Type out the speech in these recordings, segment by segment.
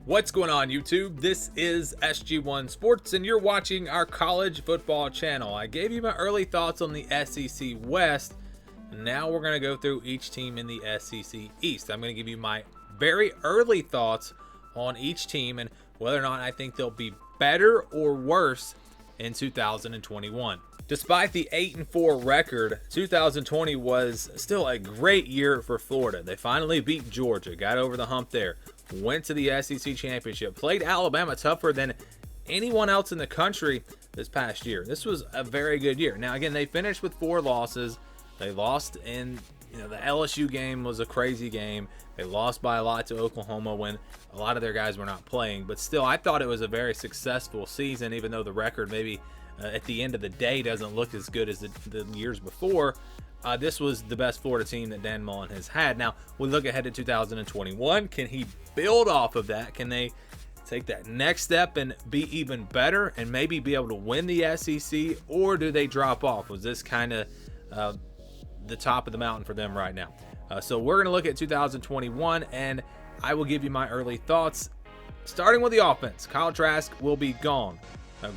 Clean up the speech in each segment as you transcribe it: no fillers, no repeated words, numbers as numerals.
What's going on, YouTube? This is SG1 Sports, and you're watching our college football channel. I gave you my early thoughts on the SEC West. Now we're going to go through each team in the SEC East. I'm going to give you my very early thoughts on each team and whether or not I think they'll be better or worse in 2021. Despite the 8-4 record, 2020 was still a great year for Florida. They finally beat Georgia, got over the hump there, went to the SEC Championship, played Alabama tougher than anyone else in the country this past year. This was a very good year. Now, again, they finished with 4 losses. They lost in, the LSU game was a crazy game. They lost by a lot to Oklahoma when a lot of their guys were not playing. But still, I thought it was a very successful season, even though the record maybe at the end of the day doesn't look as good as the years before. This was the best Florida team that Dan Mullen has had. Now, we look ahead to 2021. Can he build off of that? Can they take that next step and be even better and maybe be able to win the SEC? Or do they drop off? Was this kind of the top of the mountain for them right now? So we're going to look at 2021, and I will give you my early thoughts. Starting with the offense, Kyle Trask will be gone.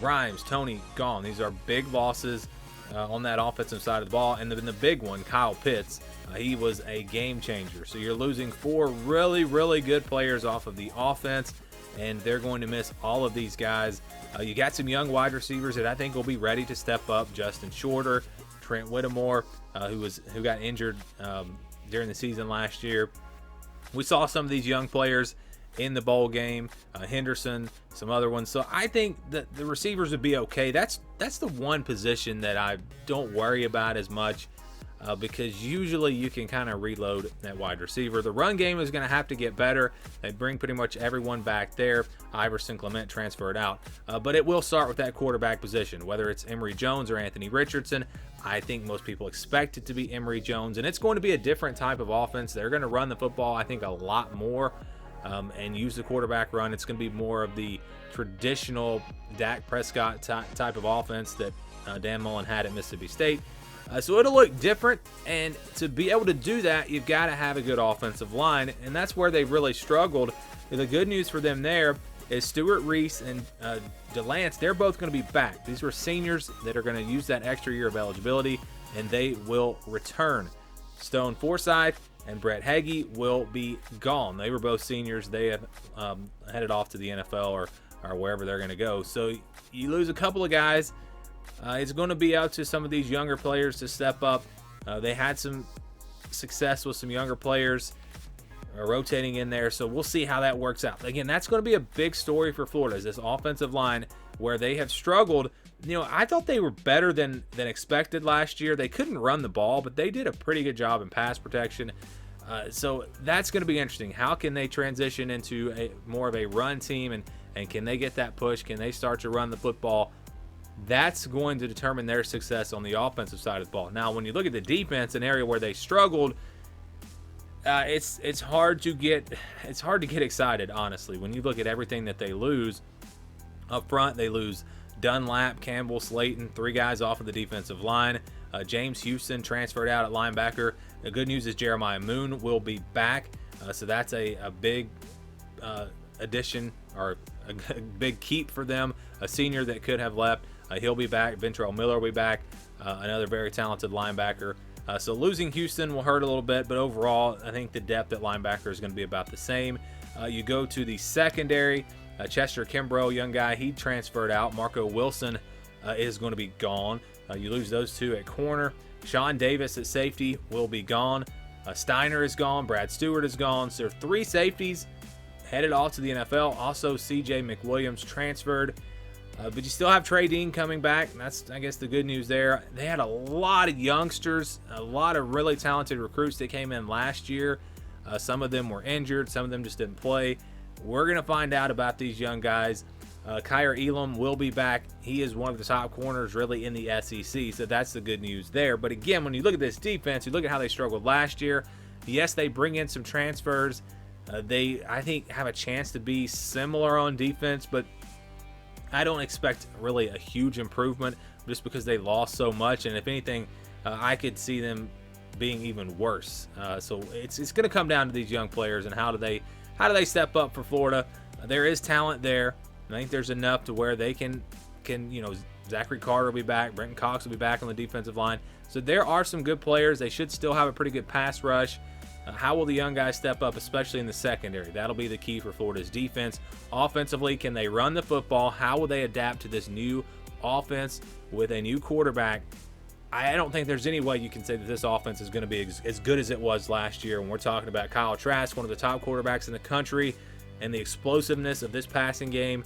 Grimes, Tony, gone. These are big losses on that offensive side of the ball. And then the big one, Kyle Pitts, he was a game changer. So you're losing 4 really, really good players off of the offense, and they're going to miss all of these guys. You got some young wide receivers that I think will be ready to step up. Justin Shorter, Trent Whittemore, who got injured during the season last year. We saw some of these young players in the bowl game, Henderson, some other ones. So I think that the receivers would be okay. That's the one position that I don't worry about as much because usually you can kind of reload that wide receiver. The run game is going to have to get better. They bring pretty much everyone back there. Iverson Clement transferred out. But it will start with that quarterback position, whether it's Emory Jones or Anthony Richardson. I think most people expect it to be Emory Jones, and it's going to be a different type of offense. They're going to run the football, I think, a lot more. And use the quarterback run. It's going to be more of the traditional Dak Prescott type of offense that Dan Mullen had at Mississippi State. So it'll look different, and to be able to do that, you've got to have a good offensive line, and that's where they've really struggled. The good news for them there is Stuart Reese and DeLance, they're both going to be back. These were seniors that are going to use that extra year of eligibility, and they will return. Stone Forsythe and Brett Hagee will be gone. They were both seniors. They have headed off to the NFL or wherever they're going to go. So you lose a couple of guys. It's going to be up to some of these younger players to step up. They had some success with some younger players rotating in there. So we'll see how that works out. Again, that's going to be a big story for Florida, is this offensive line where they have struggled. I thought they were better than expected last year. They couldn't run the ball, but they did a pretty good job in pass protection. So that's going to be interesting. How can they transition into more of a run team, and can they get that push? Can they start to run the football? That's going to determine their success on the offensive side of the ball. Now, when you look at the defense, an area where they struggled, it's hard to get excited, honestly. When you look at everything that they lose up front, they lose Dunlap, Campbell, Slayton, 3 guys off of the defensive line. James Houston transferred out at linebacker. The good news is Jeremiah Moon will be back. So that's a big addition, or a big keep for them. A senior that could have left. He'll be back. Ventrell Miller will be back. Another very talented linebacker. So losing Houston will hurt a little bit, but overall, I think the depth at linebacker is going to be about the same. You go to the secondary. Chester Kimbrough, young guy, he transferred out. Marco Wilson is going to be gone. You lose those 2 at corner. Sean Davis at safety will be gone. Steiner is gone. Brad Stewart is gone. So 3 safeties headed off to the NFL. Also, C.J. McWilliams transferred. But you still have Trey Dean coming back. That's, I guess, the good news there. They had a lot of youngsters, a lot of really talented recruits that came in last year. Some of them were injured. Some of them just didn't play. We're going to find out about these young guys. Kyer Elam will be back. He is one of the top corners really in the SEC, so that's the good news there. But again, when you look at this defense, you look at how they struggled last year. Yes, they bring in some transfers. They, I think, have a chance to be similar on defense, but I don't expect really a huge improvement just because they lost so much. And if anything, I could see them being even worse. So it's going to come down to these young players and how do they step up for Florida. There is talent there. I think there's enough to where they can Zachary Carter will be back. Brenton Cox will be back on the defensive line. So there are some good players. They should still have a pretty good pass rush. How will the young guys step up, especially in the secondary? That'll be the key for Florida's defense. Offensively, can they run the football? How will they adapt to this new offense with a new quarterback? I don't think there's any way you can say that this offense is going to be as good as it was last year when we're talking about Kyle Trask, one of the top quarterbacks in the country, and the explosiveness of this passing game.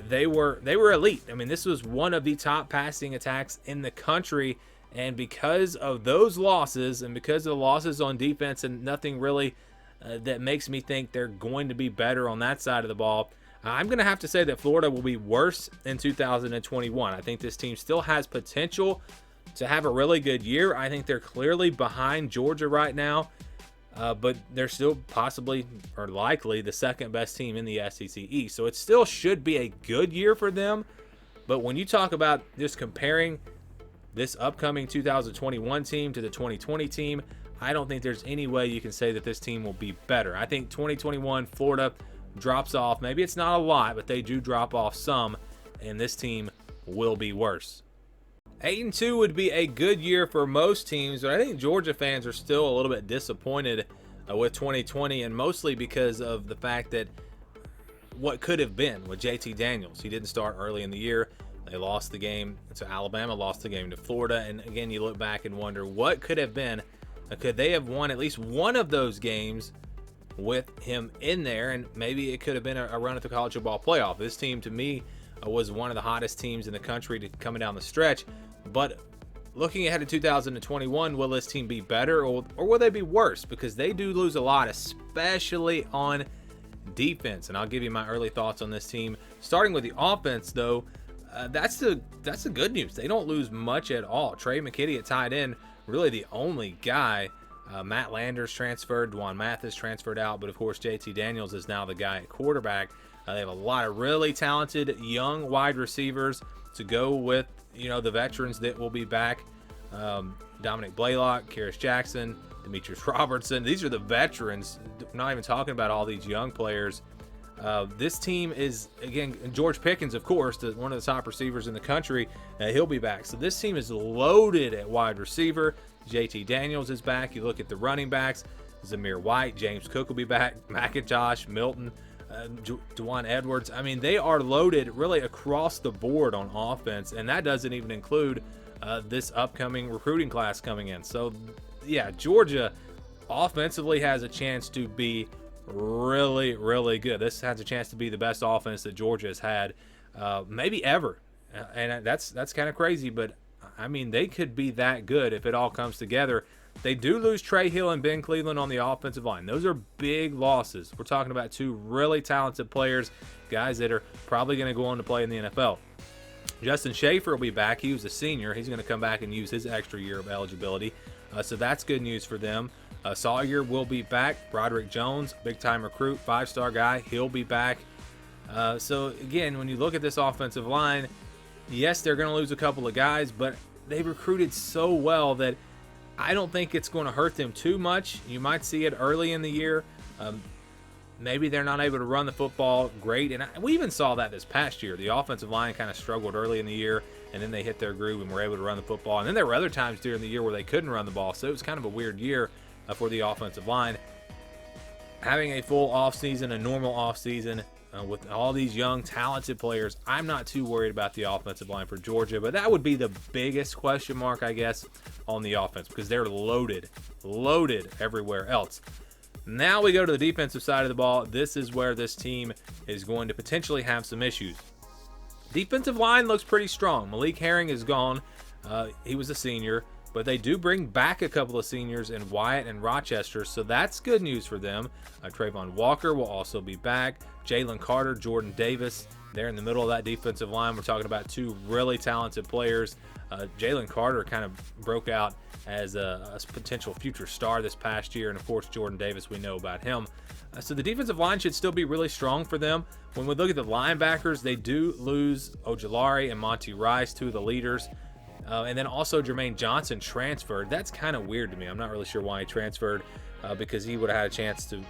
They were elite. I mean, this was one of the top passing attacks in the country, and because of those losses and because of the losses on defense and nothing really that makes me think they're going to be better on that side of the ball, I'm going to have to say that Florida will be worse in 2021. I think this team still has potential to have a really good year. I think they're clearly behind Georgia right now, but they're still possibly or likely the second best team in the SEC East. So it still should be a good year for them. But when you talk about just comparing this upcoming 2021 team to the 2020 team, I don't think there's any way you can say that this team will be better. I think 2021 Florida drops off. Maybe it's not a lot, but they do drop off some, and this team will be worse. 8-2 would be a good year for most teams, but I think Georgia fans are still a little bit disappointed with 2020, and mostly because of the fact that what could have been with JT Daniels. He didn't start early in the year. They lost the game to Alabama, lost the game to Florida, and again, you look back and wonder what could have been. Could they have won at least one of those games with him in there, and maybe it could have been a run at the college football playoff. This team, to me, was one of the hottest teams in the country coming down the stretch. But looking ahead to 2021, will this team be better or will they be worse? Because they do lose a lot, especially on defense. And I'll give you my early thoughts on this team. Starting with the offense, though, that's the good news. They don't lose much at all. Trey McKitty at tight end, really the only guy. Matt Landers transferred, Dwan Mathis transferred out, but of course JT Daniels is now the guy at quarterback. They have a lot of really talented young wide receivers to go with, the veterans that will be back. Dominic Blaylock, Karis Jackson, Demetrius Robertson. These are the veterans. We're not even talking about all these young players. This team is, again, George Pickens, of course, one of the top receivers in the country. He'll be back. So this team is loaded at wide receiver. JT Daniels is back. You look at the running backs, Zamir White, James Cook will be back, McIntosh, Milton, Dewan Edwards. I mean, they are loaded really across the board on offense, and that doesn't even include this upcoming recruiting class coming in. So, yeah, Georgia offensively has a chance to be really, really good. This has a chance to be the best offense that Georgia has had maybe ever, and that's kind of crazy, but I mean, they could be that good if it all comes together. They do lose Trey Hill and Ben Cleveland on the offensive line. Those are big losses. We're talking about two really talented players, guys that are probably going to go on to play in the NFL. Justin Schaefer will be back. He was a senior. He's going to come back and use his extra year of eligibility. So that's good news for them. Sawyer will be back. Broderick Jones, big-time recruit, five-star guy. He'll be back. So, again, when you look at this offensive line, yes, they're going to lose a couple of guys, but they recruited so well that I don't think it's going to hurt them too much. You might see it early in the year. Maybe they're not able to run the football great, and we even saw that this past year. The offensive line kind of struggled early in the year, and then they hit their groove and were able to run the football. And then there were other times during the year where they couldn't run the ball, so it was kind of a weird year for the offensive line. Having a full offseason, a normal offseason, with all these young, talented players, I'm not too worried about the offensive line for Georgia, but that would be the biggest question mark, I guess, on the offense, because they're loaded everywhere else. Now we go to the defensive side of the ball. This is where this team is going to potentially have some issues. Defensive line looks pretty strong. Malik Herring is gone. He was a senior, but they do bring back a couple of seniors in Wyatt and Rochester, so that's good news for them. Trayvon Walker will also be back. Jalen Carter, Jordan Davis, they're in the middle of that defensive line. We're talking about two really talented players. Jalen Carter kind of broke out as a potential future star this past year, and of course Jordan Davis, we know about him. So the defensive line should still be really strong for them. When we look at the linebackers, they do lose Ojulari and Monty Rice, two of the leaders. And then also Jermaine Johnson transferred. That's kind of weird to me. I'm not really sure why he transferred, because he would have had a chance to,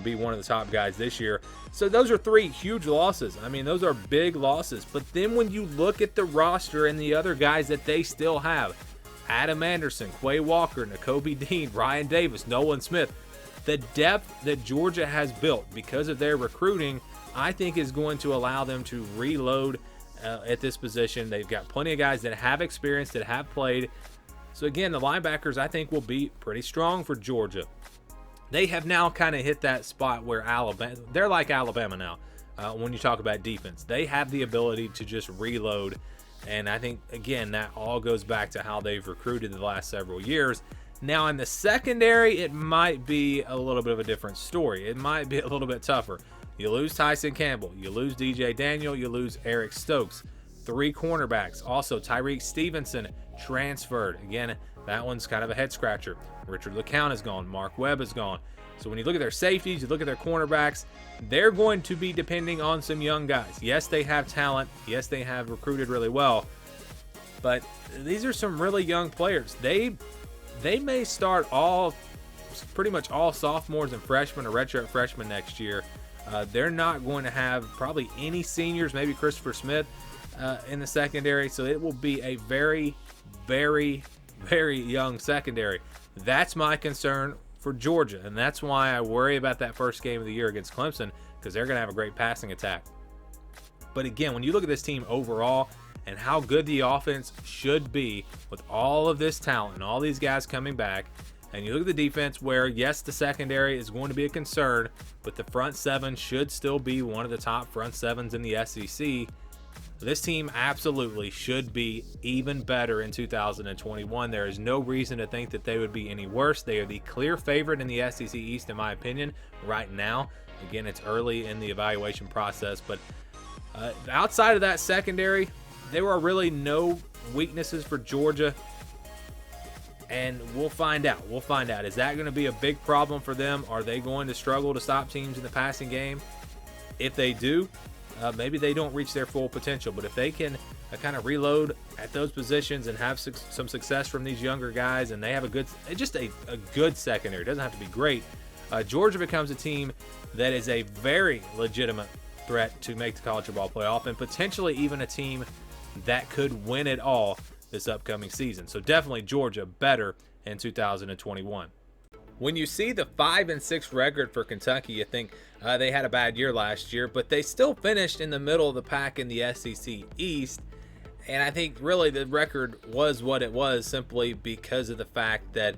be one of the top guys this year. So those are 3 huge losses. I mean, those are big losses. But then when you look at the roster and the other guys that they still have, Adam Anderson, Quay Walker, Nakobe Dean, Ryan Davis, Nolan Smith, the depth that Georgia has built because of their recruiting, I think is going to allow them to reload at this position. They've got plenty of guys that have experience, that have played. So again, the linebackers I think will be pretty strong for Georgia. They have now kind of hit that spot where they're like Alabama now. When you talk about defense, they have the ability to just reload. And I think, again, that all goes back to how they've recruited the last several years. Now, in the secondary, it might be a little bit of a different story. It might be a little bit tougher. You lose Tyson Campbell. You lose DJ Daniel. You lose Eric Stokes. 3 cornerbacks. Also, Tyreek Stevenson transferred. Again, that one's kind of a head-scratcher. Richard LeCount is gone. Mark Webb is gone. So when you look at their safeties, you look at their cornerbacks, they're going to be depending on some young guys. Yes, they have talent. Yes, they have recruited really well. But these are some really young players. They may start pretty much all sophomores and freshmen or redshirt freshmen next year. They're not going to have probably any seniors, maybe Christopher Smith in the secondary. So it will be a very, very, very young secondary. That's my concern for Georgia, and that's why I worry about that first game of the year against Clemson, because they're going to have a great passing attack. But again, when you look at this team overall and how good the offense should be with all of this talent and all these guys coming back, and you look at the defense where, yes, the secondary is going to be a concern, but the front 7 should still be one of the top front 7s in the SEC. This team absolutely should be even better in 2021. There is no reason to think that they would be any worse. They are the clear favorite in the SEC East, in my opinion, right now. Again, it's early in the evaluation process, but outside of that secondary, there are really no weaknesses for Georgia, and we'll find out. We'll find out. Is that going to be a big problem for them? Are they going to struggle to stop teams in the passing game? If they do, maybe they don't reach their full potential, but if they can kind of reload at those positions and have some success from these younger guys, and they have a good secondary, it doesn't have to be great, Georgia becomes a team that is a very legitimate threat to make the college football playoff, and potentially even a team that could win it all this upcoming season. So definitely Georgia better in 2021. When you see the 5-6 record for Kentucky, you think they had a bad year last year, but they still finished in the middle of the pack in the SEC East. And I think really the record was what it was simply because of the fact that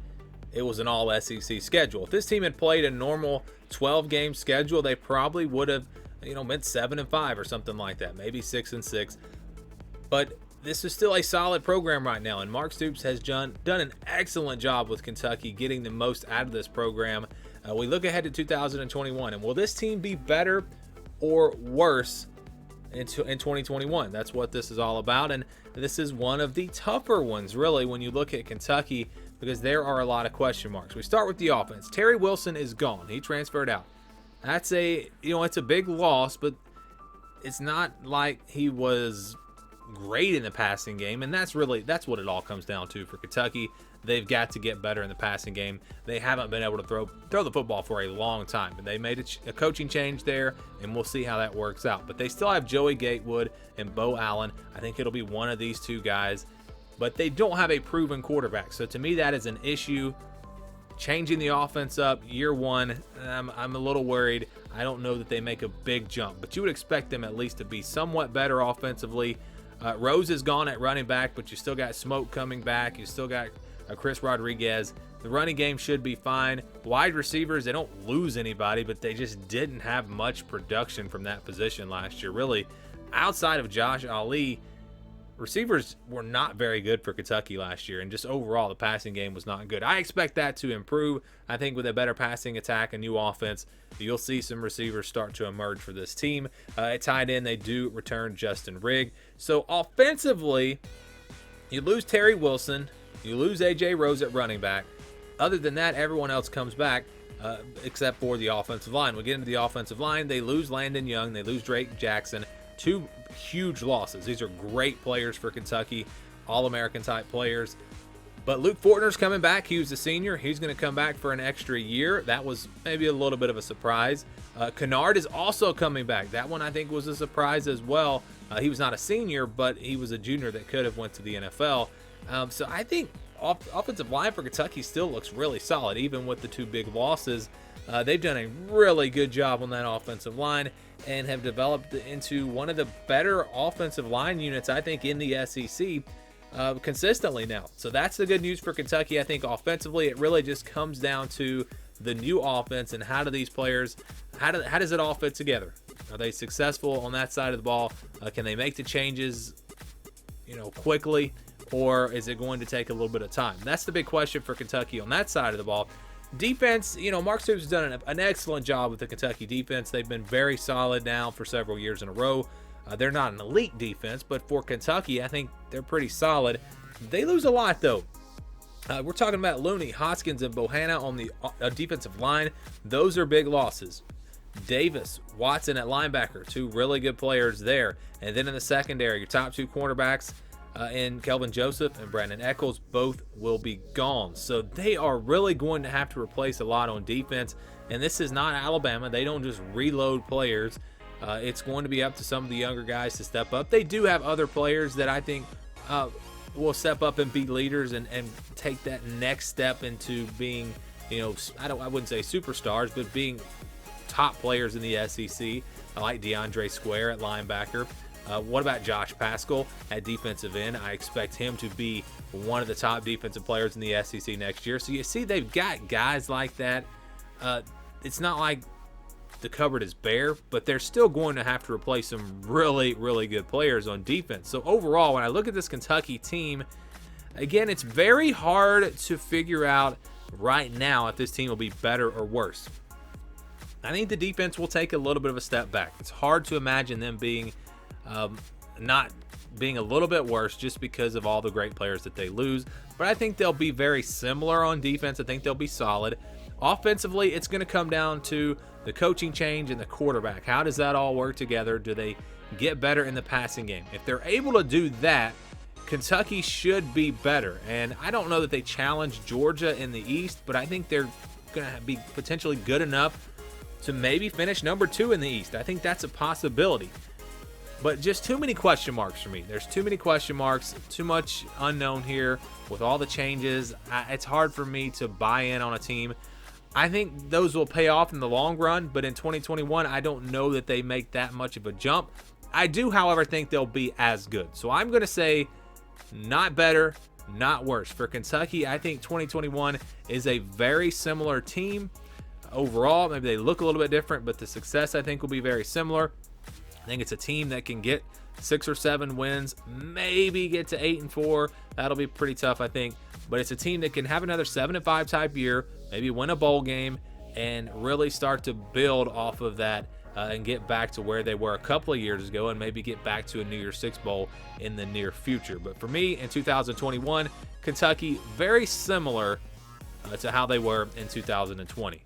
it was an all SEC schedule. If this team had played a normal 12-game schedule, they probably would have, been 7-5 or something like that, maybe 6-6. But this is still a solid program right now, and Mark Stoops has done an excellent job with Kentucky getting the most out of this program. We look ahead to 2021, and will this team be better or worse in 2021? That's what this is all about, and this is one of the tougher ones, really, when you look at Kentucky, because there are a lot of question marks. We start with the offense. Terry Wilson is gone. He transferred out. That's it's a big loss, but it's not like he was great in the passing game, and that's what it all comes down to for Kentucky. They've got to get better in the passing game. They haven't been able to throw the football for a long time, but they made a coaching change there, and we'll see how that works out. But they still have Joey Gatewood and Bo Allen. I think it'll be one of these two guys, but they don't have a proven quarterback. So to me, that is an issue. Changing the offense up year one, I'm a little worried. I don't know that they make a big jump, but you would expect them at least to be somewhat better offensively. Rose is gone at running back, but you still got Smoke coming back. You still got Chris Rodriguez. The running game should be fine. Wide receivers, they don't lose anybody, but they just didn't have much production from that position last year. Really, outside of Josh Ali, receivers were not very good for Kentucky last year, and just overall the passing game was not good. I expect that to improve. I think with a better passing attack, a new offense, you'll see some receivers start to emerge for this team. At tight end, they do return Justin Rigg. So offensively, you lose Terry Wilson, you lose A.J. Rose at running back. Other than that, everyone else comes back except for the offensive line. We get into the offensive line, they lose Landon Young, they lose Drake Jackson. Two huge losses. These are great players for Kentucky. All-American type players. But Luke Fortner's coming back. He was a senior. He's going to come back for an extra year. That was maybe a little bit of a surprise. Kennard is also coming back. That one I think was a surprise as well. He was not a senior, but he was a junior that could have went to the NFL. So I think offensive line for Kentucky still looks really solid, even with the 2 big losses. They've done a really good job on that offensive line and have developed into one of the better offensive line units, I think, in the SEC consistently now. So that's the good news for Kentucky. I think offensively, it really just comes down to the new offense and how do these players, how does it all fit together? Are they successful on that side of the ball? Can they make the changes, quickly, or is it going to take a little bit of time? That's the big question for Kentucky on that side of the ball. Defense, Mark Stoops has done an excellent job with the Kentucky defense. They've been very solid now for several years in a row. They're not an elite defense, but for Kentucky, I think they're pretty solid. They lose a lot, though. We're talking about Looney, Hoskins, and Bohanna on the defensive line. Those are big losses. Davis, Watson at linebacker, 2 really good players there. And then in the secondary, your top 2 cornerbacks in Kelvin Joseph and Brandon Eccles, both will be gone. So they are really going to have to replace a lot on defense. And this is not Alabama. They don't just reload players. It's going to be up to some of the younger guys to step up. They do have other players that I think will step up and be leaders and take that next step into being, I wouldn't say superstars, but being top players in the SEC. I like DeAndre Square at linebacker. What about Josh Paschal at defensive end? I expect him to be one of the top defensive players in the SEC next year. So you see they've got guys like that. It's not like the cupboard is bare, but they're still going to have to replace some really, really good players on defense. So overall, when I look at this Kentucky team, again, it's very hard to figure out right now if this team will be better or worse. I think the defense will take a little bit of a step back. It's hard to imagine them being not being a little bit worse just because of all the great players that they lose. But I think they'll be very similar on defense. I think they'll be solid. Offensively, it's going to come down to the coaching change and the quarterback. How does that all work together? Do they get better in the passing game? If they're able to do that, Kentucky should be better. And I don't know that they challenge Georgia in the East, but I think they're going to be potentially good enough to maybe finish number 2 in the East. I think that's a possibility. But just too many question marks for me. There's too many question marks, too much unknown here with all the changes. It's hard for me to buy in on a team. I think those will pay off in the long run, but in 2021, I don't know that they make that much of a jump. I do, however, think they'll be as good. So I'm going to say not better, not worse. For Kentucky, I think 2021 is a very similar team. Overall, maybe they look a little bit different, but the success, I think, will be very similar. I think it's a team that can get 6 or 7 wins, maybe get to 8-4. That'll be pretty tough, I think. But it's a team that can have another 7-5 type year, maybe win a bowl game, and really start to build off of that and get back to where they were a couple of years ago and maybe get back to a New Year's Six Bowl in the near future. But for me, in 2021, Kentucky, very similar to how they were in 2020.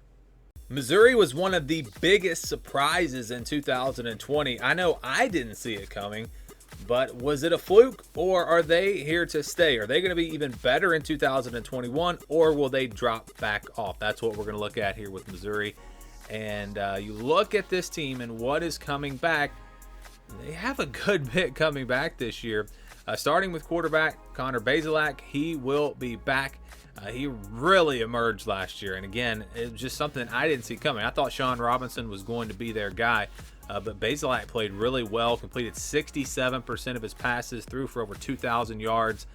Missouri was one of the biggest surprises in 2020. I know I didn't see it coming, but was it a fluke, or are they here to stay? Are they going to be even better in 2021, or will they drop back off? That's what we're going to look at here with Missouri. And you look at this team and what is coming back. They have a good bit coming back this year. Starting with quarterback Connor Bazelak, he will be back. He really emerged last year, and again, it was just something I didn't see coming. I thought Sean Robinson was going to be their guy, but Bazelak played really well, completed 67% of his passes, threw for over 2,000 yards.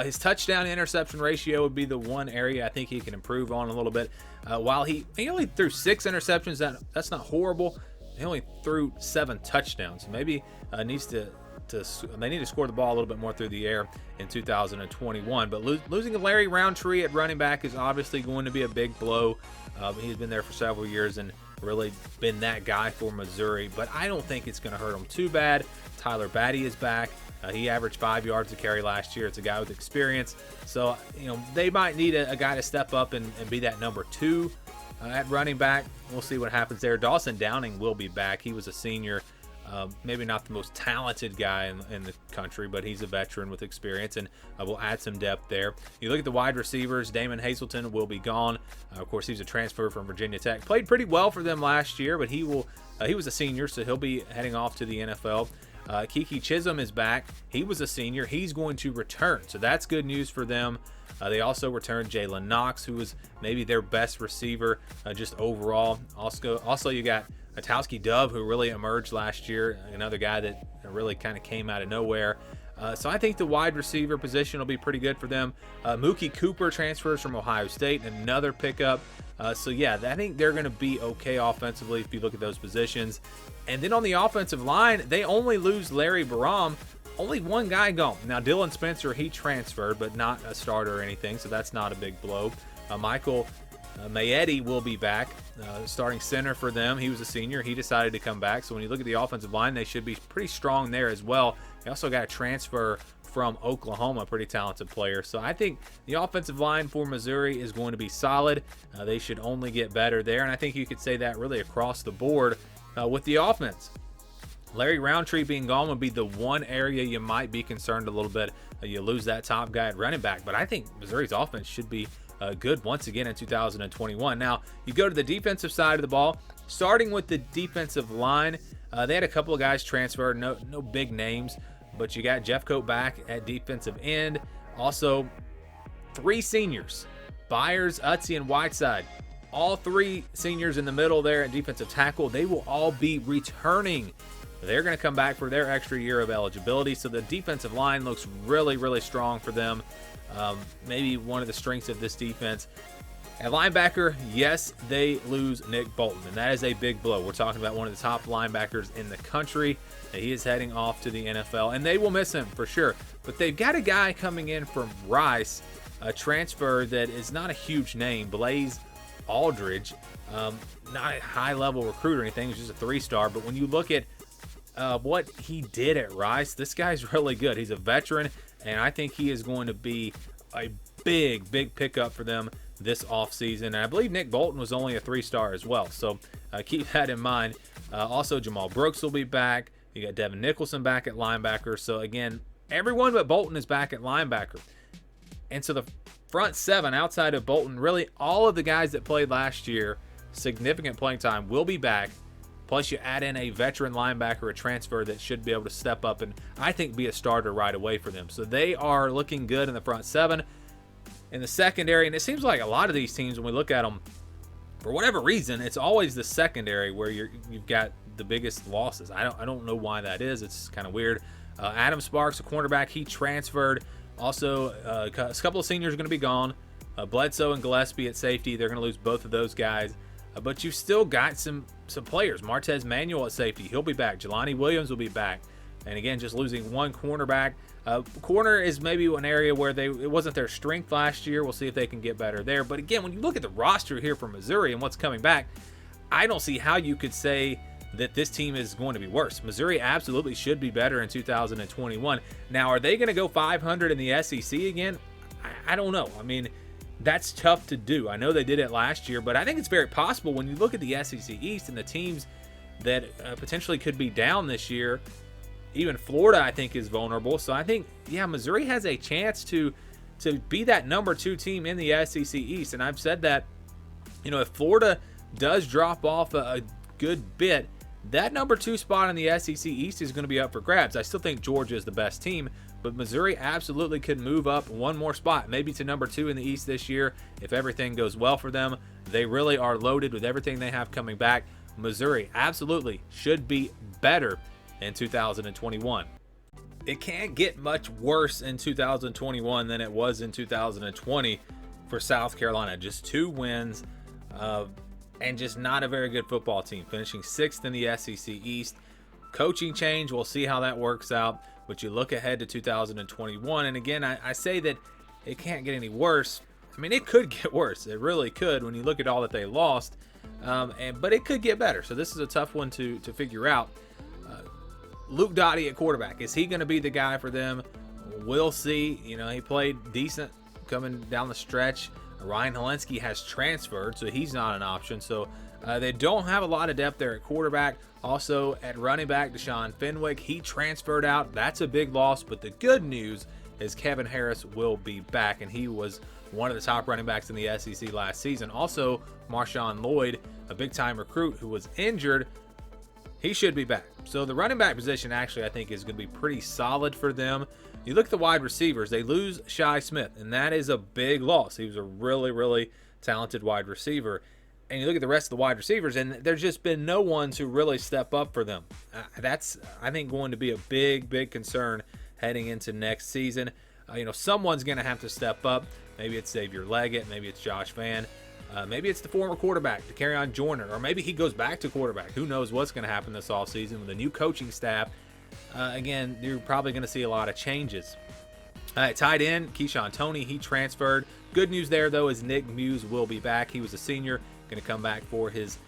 His touchdown interception ratio would be the one area I think he can improve on a little bit. While he only threw 6 interceptions, that's not horrible. He only threw 7 touchdowns. Maybe they need to score the ball a little bit more through the air in 2021. But losing Larry Roundtree at running back is obviously going to be a big blow. He's been there for several years and really been that guy for Missouri. But I don't think it's going to hurt him too bad. Tyler Batty is back. He averaged 5 yards a carry last year. It's a guy with experience. So, they might need a guy to step up and be that number 2 at running back. We'll see what happens there. Dawson Downing will be back. He was a senior Maybe not the most talented guy in the country, but he's a veteran with experience and will add some depth there. You look at the wide receivers, Damon Hazelton will be gone. Of course, he's a transfer from Virginia Tech. Played pretty well for them last year, but he was a senior, so he'll be heading off to the NFL. Kiki Chisholm is back. He was a senior. He's going to return, so that's good news for them. They also returned Jalen Knox, who was maybe their best receiver just overall. Also, you got Atowski Dove, who really emerged last year, another guy that really kind of came out of nowhere. So I think the wide receiver position will be pretty good for them. Mookie Cooper transfers from Ohio State, another pickup. So yeah, I think they're going to be okay offensively if you look at those positions. And then on the offensive line, they only lose Larry Baram. Only one guy gone. Now, Dylan Spencer, he transferred, but not a starter or anything, so that's not a big blow. Michael Mayetti will be back, starting center for them. He was a senior. He decided to come back. So when you look at the offensive line, they should be pretty strong there as well. They also got a transfer from Oklahoma, a pretty talented player. So I think the offensive line for Missouri is going to be solid. They should only get better there, and I think you could say that really across the board with the offense. Larry Roundtree being gone would be the one area you might be concerned a little bit. You lose that top guy at running back, but I think Missouri's offense should be good once again in 2021. Now, you go to the defensive side of the ball, starting with the defensive line. They had a couple of guys transfer, no big names, but you got Jeffcoat back at defensive end. Also, 3 seniors, Byers, Utzi, and Whiteside. All 3 seniors in the middle there at defensive tackle. They will all be returning. They're going to come back for their extra year of eligibility. So the defensive line looks really, really strong for them. Maybe one of the strengths of this defense. At linebacker, yes, they lose Nick Bolton, and that is a big blow. We're talking about one of the top linebackers in the country. He is heading off to the NFL, and they will miss him for sure. But they've got a guy coming in from Rice, a transfer that is not a huge name, Blaze Aldridge. Not a high-level recruit or anything. He's just a 3-star. But when you look at what he did at Rice, this guy's really good. He's a veteran, and I think he is going to be a big pickup for them this offseason. And I believe Nick Bolton was only a 3-star as well, so keep that in mind. Also, Jamal Brooks will be back. You got Devin Nicholson back at linebacker. So again, everyone but Bolton is back at linebacker. And so the front 7 outside of Bolton, really all of the guys that played last year, significant playing time, will be back. Plus, you add in a veteran linebacker, a transfer that should be able to step up and I think be a starter right away for them. So they are looking good in the front 7. In the secondary, and it seems like a lot of these teams, when we look at them, for whatever reason, it's always the secondary where you've got the biggest losses. I don't know why that is. It's kind of weird. Adam Sparks, a cornerback, he transferred. Also, a couple of seniors are going to be gone. Bledsoe and Gillespie at safety, they're going to lose both of those guys. But you've still got some players. Martez Manuel at safety, he'll be back. Jelani Williams will be back. And again, just losing one cornerback. Corner is maybe an area where it wasn't their strength last year. We'll see if they can get better there. But again, when you look at the roster here for Missouri and what's coming back, I don't see how you could say that this team is going to be worse. Missouri absolutely should be better in 2021. Now, are they going to go 500 in the SEC again? I don't know. I mean, that's tough to do. I know they did it last year, but I think it's very possible when you look at the SEC East and the teams that potentially could be down this year. Even Florida, I think, is vulnerable. So I think, yeah, Missouri has a chance to be that number 2 team in the SEC East. And I've said that, if Florida does drop off a good bit, that number 2 spot in the SEC East is going to be up for grabs. I still think Georgia is the best team, but Missouri absolutely could move up one more spot, maybe to number 2 in the East this year if everything goes well for them. They really are loaded with everything they have coming back. Missouri absolutely should be better in 2021. It can't get much worse in 2021 than it was in 2020 for South Carolina. Just 2 wins and just not a very good football team, finishing 6th in the SEC East. Coaching change, we'll see how that works out, but you look ahead to 2021, and again, I say that it can't get any worse. I mean, it could get worse. It really could when you look at all that they lost, but it could get better. So this is a tough one to figure out. Luke Dottie at quarterback, is he going to be the guy for them? We'll see. He played decent coming down the stretch. Ryan Helensky has transferred, so he's not an option. So They don't have a lot of depth there at quarterback. Also at running back, Deshaun Fenwick, he transferred out. That's a big loss, but the good news is Kevin Harris will be back, and he was one of the top running backs in the SEC last season. Also, Marshawn Lloyd, a big-time recruit who was injured, he should be back. So the running back position actually I think is going to be pretty solid for them. You look at the wide receivers, they lose Shi Smith, and that is a big loss. He was a really, really talented wide receiver. And you look at the rest of the wide receivers, and there's just been no one to really step up for them. That's, I think, going to be a big, big concern heading into next season. Someone's going to have to step up. Maybe it's Xavier Leggett. Maybe it's Josh Vann. Maybe it's the former quarterback, Dakereon Joyner. Or maybe he goes back to quarterback. Who knows what's going to happen this offseason with a new coaching staff. Again, you're probably going to see a lot of changes. Tight end, Keyshawn Toney, he transferred. Good news there, though, is Nick Muse will be back. He was a senior, going to come back for his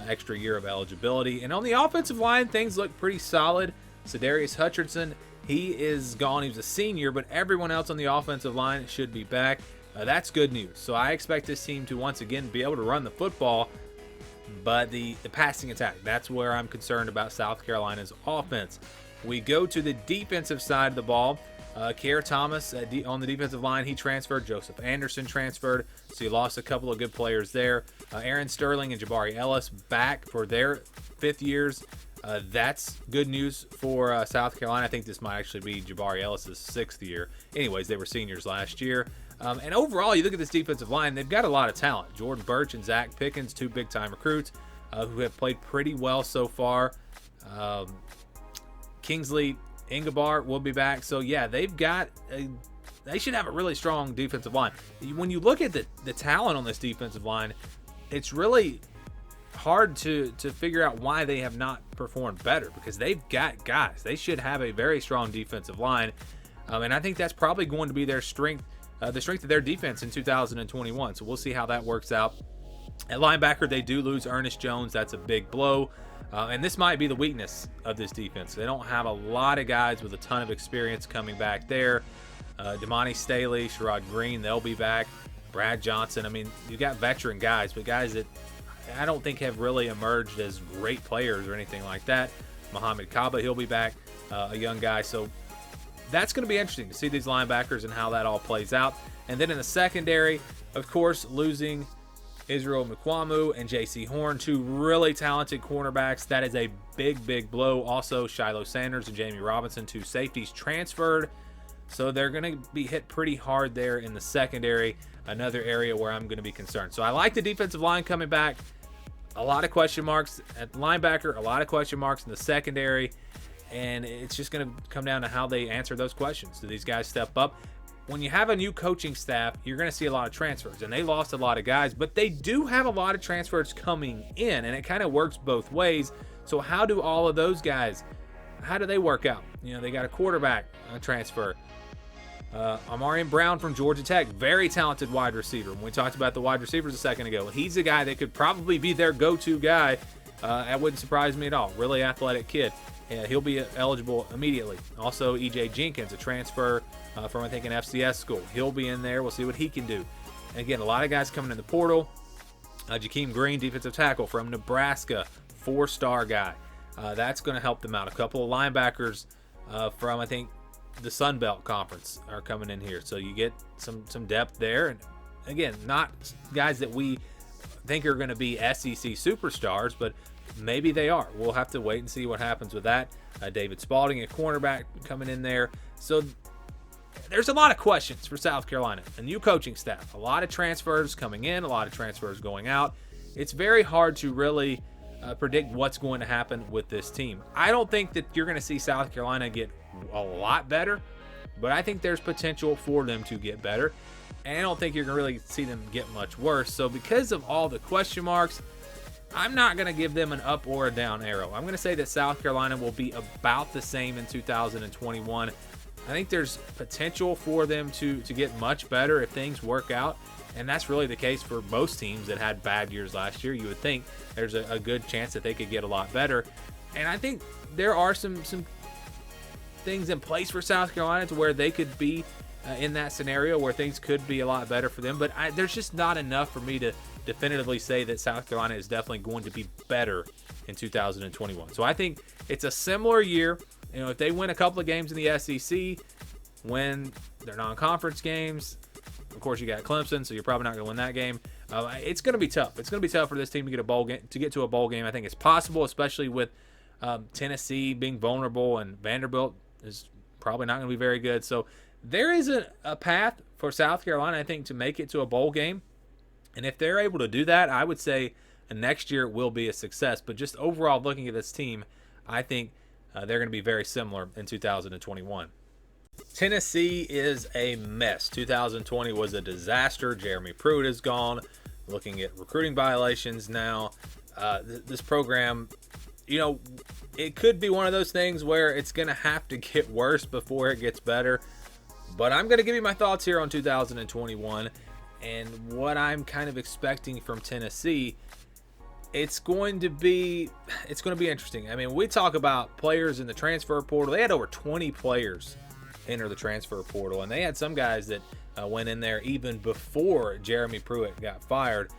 extra year of eligibility. And on the offensive line, things look pretty solid. Sedarius Hutchinson, he is gone. He was a senior, but everyone else on the offensive line should be back. That's good news. So I expect this team to once again be able to run the football, but the passing attack, that's where I'm concerned about South Carolina's offense. We go to the defensive side of the ball. Keir Thomas on the defensive line, he transferred. Joseph Anderson transferred, so you lost a couple of good players there. Aaron Sterling and Jabari Ellis back for their fifth years. That's good news for South Carolina. I think this might actually be Jabari Ellis' sixth year. Anyways, they were seniors last year. And overall, you look at this defensive line, they've got a lot of talent. Jordan Birch and Zach Pickens, two big-time recruits who have played pretty well so far. Kingsley Ingebar will be back. So, yeah, they should have a really strong defensive line. When you look at the talent on this defensive line, it's really hard to figure out why they have not performed better, because they've got guys. They should have a very strong defensive line. And I think that's probably going to be their strength, the strength of their defense in 2021. So we'll see how that works out. At linebacker, they do lose Ernest Jones. That's a big blow. And this might be the weakness of this defense. They don't have a lot of guys with a ton of experience coming back there. Damani Staley, Sherrod Green, they'll be back. Brad Johnson. I mean, you got veteran guys, but guys that I don't think have really emerged as great players or anything like that. Muhammad Kaba, he'll be back, a young guy. So that's going to be interesting to see these linebackers and how that all plays out. And then in the secondary, of course, losing Israel Mukwamu and J.C. Horn, two really talented cornerbacks. That is a big, big blow. Also, Shiloh Sanders and Jamie Robinson, two safeties, transferred. So they're going to be hit pretty hard there in the secondary, another area where I'm going to be concerned. So I like the defensive line coming back. A lot of question marks at linebacker, a lot of question marks in the secondary, and it's just going to come down to how they answer those questions. Do these guys step up? When you have a new coaching staff, you're going to see a lot of transfers, and they lost a lot of guys, but they do have a lot of transfers coming in, and it kind of works both ways. So how do all of those guys, how do they work out? They got a quarterback transfer. Amarian Brown from Georgia Tech, very talented wide receiver. When we talked about the wide receivers a second ago, he's a guy that could probably be their go-to guy. That wouldn't surprise me at all. Really athletic kid. He'll be eligible immediately. Also, E.J. Jenkins, a transfer from, I think, an FCS school. He'll be in there. We'll see what he can do. And again, a lot of guys coming in the portal. Jakeem Green, defensive tackle from Nebraska, 4-star guy. That's going to help them out. A couple of linebackers from, I think, the Sun Belt Conference are coming in here. So you get some depth there. And again, not guys that we think are going to be SEC superstars, but maybe they are. We'll have to wait and see what happens with that. David Spalding, a cornerback, coming in there. So there's a lot of questions for South Carolina. A new coaching staff, a lot of transfers coming in, a lot of transfers going out. It's very hard to really predict what's going to happen with this team. I don't think that you're going to see South Carolina get a lot better, but I think there's potential for them to get better. And I don't think you're going to really see them get much worse. So because of all the question marks, I'm not going to give them an up or a down arrow. I'm going to say that South Carolina will be about the same in 2021. I think there's potential for them to get much better if things work out. And that's really the case for most teams that had bad years last year. You would think there's a good chance that they could get a lot better. And I think there are some things in place for South Carolina to where they could be in that scenario where things could be a lot better for them. But there's just not enough for me to definitively say that South Carolina is definitely going to be better in 2021. So I think it's a similar year. If they win a couple of games in the SEC, win their non-conference games, of course you got Clemson, so you're probably not going to win that game. It's going to be tough. It's going to be tough for this team to get to a bowl game. I think it's possible, especially with Tennessee being vulnerable, and Vanderbilt is probably not going to be very good. So there is a path for South Carolina, I think, to make it to a bowl game. And if they're able to do that, I would say next year will be a success. But just overall looking at this team, I think they're going to be very similar in 2021. Tennessee is a mess. 2020 was a disaster. Jeremy Pruitt is gone. Looking at recruiting violations now. This program, it could be one of those things where it's going to have to get worse before it gets better. But I'm going to give you my thoughts here on 2021 and what I'm kind of expecting from Tennessee. It's going to be interesting. I mean, we talk about players in the transfer portal. They had over 20 players enter the transfer portal, and they had some guys that went in there even before Jeremy Pruitt got fired.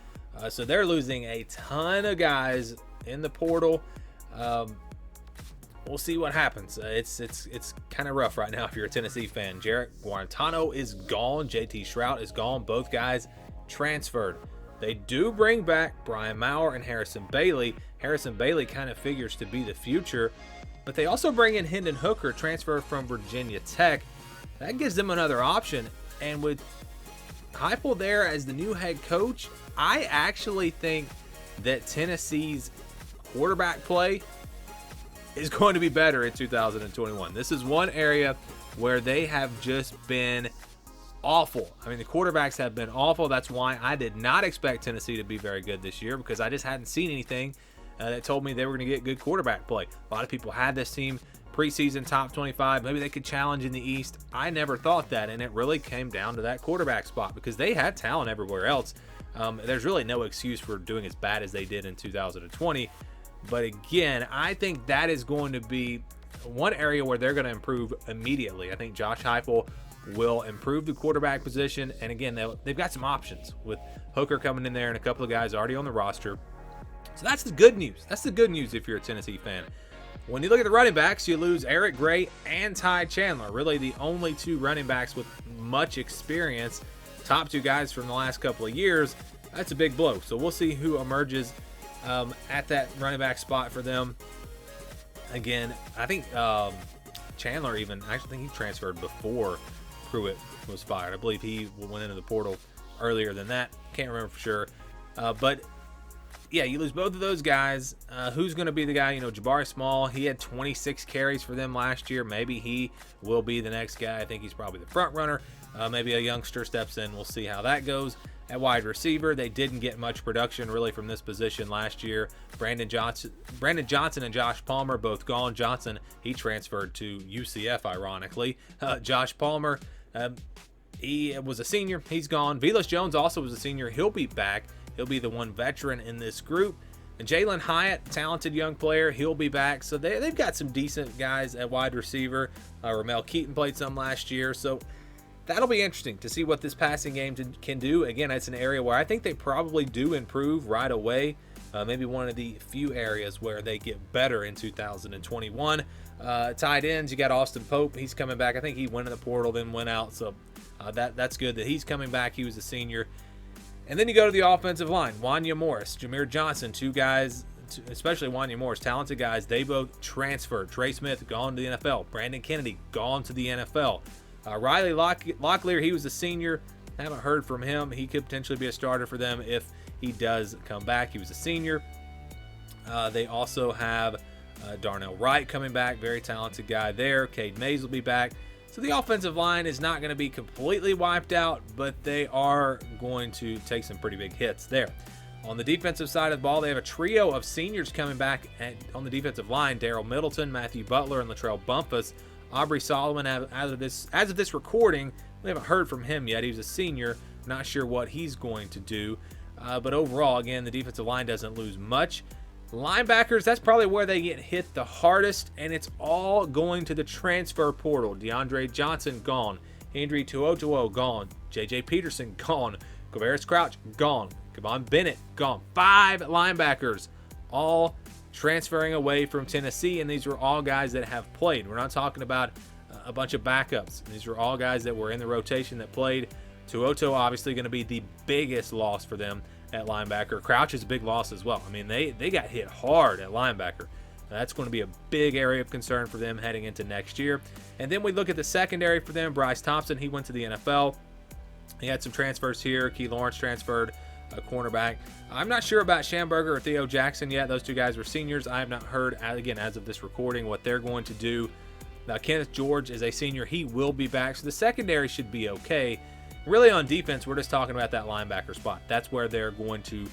So they're losing a ton of guys in the portal. We'll see what happens. It's kind of rough right now if you're a Tennessee fan. Jarrett Guarantano is gone. JT Shrout is gone. Both guys transferred. They do bring back Brian Maurer and Harrison Bailey. Harrison Bailey kind of figures to be the future, but they also bring in Hendon Hooker, transferred from Virginia Tech. That gives them another option. And with Heupel there as the new head coach, I actually think that Tennessee's quarterback play is going to be better in 2021. This is one area where they have just been awful. I mean, the quarterbacks have been awful. That's why I did not expect Tennessee to be very good this year, because I just hadn't seen anything that told me they were going to get good quarterback play. A lot of people had this team preseason top 25. Maybe they could challenge in the East. I never thought that, and it really came down to that quarterback spot because they had talent everywhere else. There's really no excuse for doing as bad as they did in 2020. But again, I think that is going to be one area where they're going to improve immediately. I think Josh Heupel will improve the quarterback position. And again, they've got some options with Hooker coming in there and a couple of guys already on the roster. So that's the good news. That's the good news if you're a Tennessee fan. When you look at the running backs, you lose Eric Gray and Ty Chandler. Really the only two running backs with much experience. Top two guys from the last couple of years. That's a big blow. So we'll see who emerges at that running back spot for them. Again, I think Chandler I actually think he transferred before Pruitt was fired. I believe he went into the portal earlier than that. Can't remember for sure. But yeah, you lose both of those guys. Who's going to be the guy? Jabari Small, he had 26 carries for them last year. Maybe he will be the next guy. I think he's probably the front runner. Maybe a youngster steps in. We'll see how that goes. At wide receiver, they didn't get much production really from this position last year. Brandon Johnson and Josh Palmer both gone. Johnson, he transferred to UCF, ironically. Josh Palmer, he was a senior. He's gone. Velus Jones also was a senior. He'll be back. He'll be the one veteran in this group. And Jalen Hyatt, talented young player, he'll be back. So they've got some decent guys at wide receiver. Ramel Keaton played some last year. So that'll be interesting to see what this passing game can do. Again, it's an area where I think they probably do improve right away. Maybe one of the few areas where they get better in 2021. Tight ends, you got Austin Pope. He's coming back. I think he went in the portal, then went out. So that's good that he's coming back. He was a senior. And then you go to the offensive line. Wanya Morris, Jameer Johnson, two guys, especially Wanya Morris, talented guys. They both transferred. Trey Smith, gone to the NFL. Brandon Kennedy, gone to the NFL. Riley Locklear, he was a senior. Haven't heard from him. He could potentially be a starter for them if he does come back. He was a senior. They also have Darnell Wright coming back. Very talented guy there. Cade Mays will be back. So the offensive line is not going to be completely wiped out, but they are going to take some pretty big hits there. On the defensive side of the ball, they have a trio of seniors coming back on the defensive line. Darryl Middleton, Matthew Butler, and Latrell Bumpus. Aubrey Solomon, as of this recording, we haven't heard from him yet. He's a senior. Not sure what he's going to do. But overall, again, the defensive line doesn't lose much. Linebackers, that's probably where they get hit the hardest, and it's all going to the transfer portal. DeAndre Johnson, gone. Injury to Oto'o, gone. J.J. Peterson, gone. Quavaris Crouch, gone. Kevon Bennett, gone. 5 linebackers, all transferring away from Tennessee, and these were all guys that have played. We're not talking about a bunch of backups. These were all guys that were in the rotation that played. Tuoto obviously going to be the biggest loss for them at linebacker. Crouch is a big loss as well. I mean, they got hit hard at linebacker. That's going to be a big area of concern for them heading into next year. And then we look at the secondary for them. Bryce Thompson, he went to the NFL. He had some transfers here. Key Lawrence transferred, a cornerback. I'm not sure about Schamberger or Theo Jackson yet. Those 2 guys were seniors. I have not heard, again, as of this recording, what they're going to do. Now, Kenneth George is a senior. He will be back. So the secondary should be okay. Really on defense, we're just talking about that linebacker spot. That's where they're going to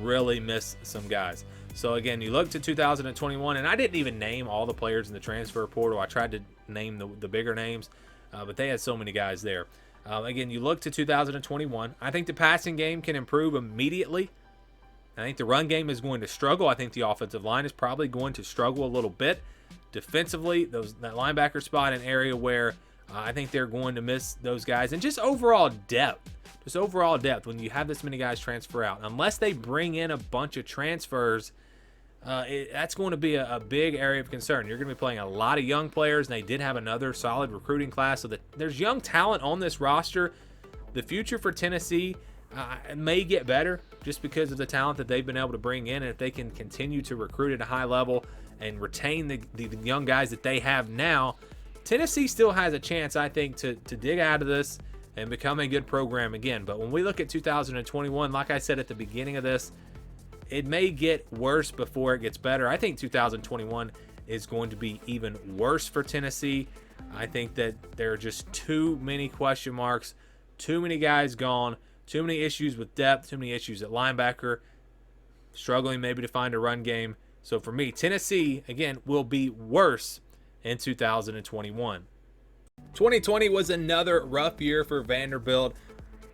really miss some guys. So again, you look to 2021, and I didn't even name all the players in the transfer portal. I tried to name the bigger names, but they had so many guys there. Again, you look to 2021. I think the passing game can improve immediately. I think the run game is going to struggle. I think the offensive line is probably going to struggle a little bit. Defensively, that linebacker spot, an area where I think they're going to miss those guys. And just overall depth. Just overall depth when you have this many guys transfer out. Unless they bring in a bunch of transfers, that's going to be a big area of concern. You're going to be playing a lot of young players, and they did have another solid recruiting class. So there's young talent on this roster. The future for Tennessee may get better just because of the talent that they've been able to bring in. And if they can continue to recruit at a high level and retain the young guys that they have now, Tennessee still has a chance, I think, to dig out of this and become a good program again. But when we look at 2021, like I said at the beginning of this, it may get worse before it gets better. I think 2021 is going to be even worse for Tennessee. I think that there are just too many question marks, too many guys gone, too many issues with depth, too many issues at linebacker, struggling maybe to find a run game. So for me, Tennessee, again, will be worse in 2021. 2020 was another rough year for Vanderbilt,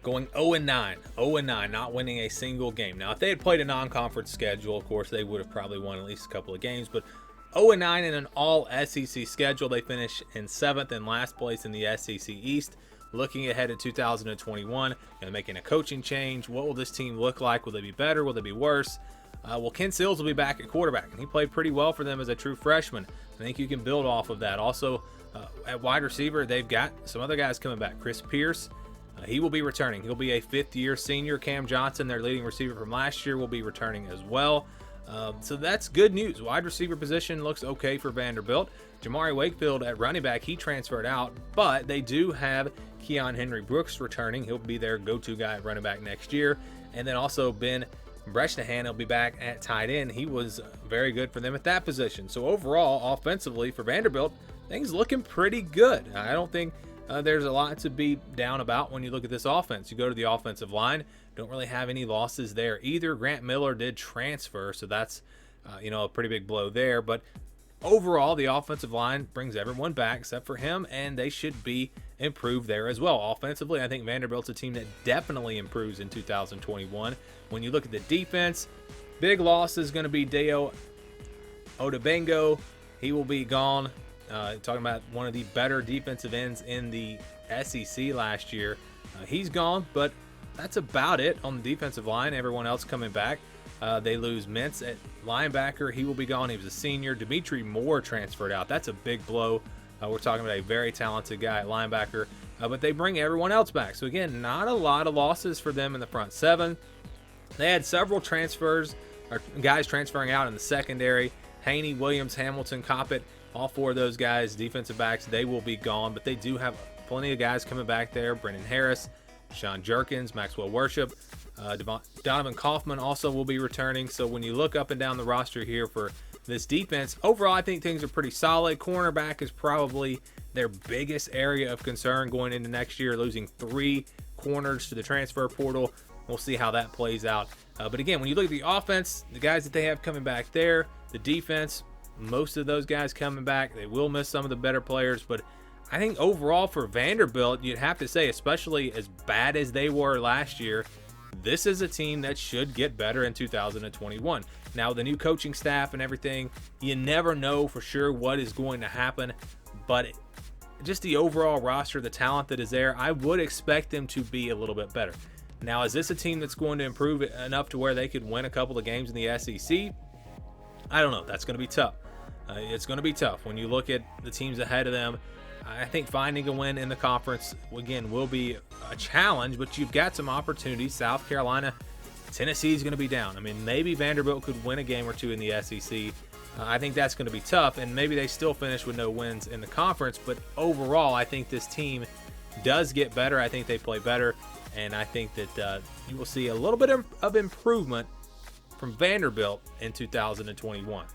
going 0-9, 0-9, not winning a single game. Now, if they had played a non-conference schedule, of course, they would have probably won at least a couple of games, but 0-9 in an all-SEC schedule. They finished in 7th and last place in the SEC East. Looking ahead at 2021, making a coaching change. What will this team look like? Will they be better? Will they be worse? Well, Ken Seals will be back at quarterback, and he played pretty well for them as a true freshman. I think you can build off of that. Also, at wide receiver, they've got some other guys coming back. Chris Pierce, he will be returning. He'll be a 5th-year senior. Cam Johnson, their leading receiver from last year, will be returning as well. So that's good news. Wide receiver position looks okay for Vanderbilt. Jamari Wakefield at running back, he transferred out, but they do have Keon Henry Brooks returning. He'll be their go-to guy at running back next year. And then also Ben Bresnahan will be back at tight end. He was very good for them at that position. So overall, offensively for Vanderbilt, things looking pretty good. I don't think there's a lot to be down about when you look at this offense. You go to the offensive line, don't really have any losses there either. Grant Miller did transfer, so that's a pretty big blow there. But overall, the offensive line brings everyone back except for him, and they should be improved there as well. Offensively, I think Vanderbilt's a team that definitely improves in 2021. When you look at the defense, big loss is going to be Deo Odebengo. He will be gone. Talking about one of the better defensive ends in the SEC last year. He's gone, but that's about it on the defensive line. Everyone else coming back. They lose Mintz at linebacker. He will be gone. He was a senior. Dimitri Moore transferred out. That's a big blow. We're talking about a very talented guy at linebacker. But they bring everyone else back. So, again, not a lot of losses for them in the front seven. They had several transfers, or guys transferring out in the secondary. Haney, Williams, Hamilton, Coppett, all 4 of those guys, defensive backs, they will be gone. But they do have plenty of guys coming back there. Brendan Harris, Sean Jerkins, Maxwell Worship, Donovan Kaufman also will be returning. So when you look up and down the roster here for this defense, overall I think things are pretty solid. Cornerback is probably their biggest area of concern going into next year, losing 3 corners to the transfer portal. We'll see how that plays out. But again, when you look at the offense, the guys that they have coming back there, the defense, most of those guys coming back. They will miss some of the better players, but I think overall for Vanderbilt, you'd have to say, especially as bad as they were last year, this is a team that should get better in 2021. Now, the new coaching staff and everything, you never know for sure what is going to happen, but just the overall roster, the talent that is there, I would expect them to be a little bit better. Now, is this a team that's going to improve enough to where they could win a couple of games in the SEC? I don't know. That's going to be tough. It's going to be tough when you look at the teams ahead of them. I think finding a win in the conference, again, will be a challenge, but you've got some opportunities. South Carolina, Tennessee is going to be down. I mean, maybe Vanderbilt could win a game or two in the SEC. I think that's going to be tough, and maybe they still finish with no wins in the conference. But overall, I think this team does get better. I think they play better, and I think that you will see a little bit of improvement from Vanderbilt in 2021.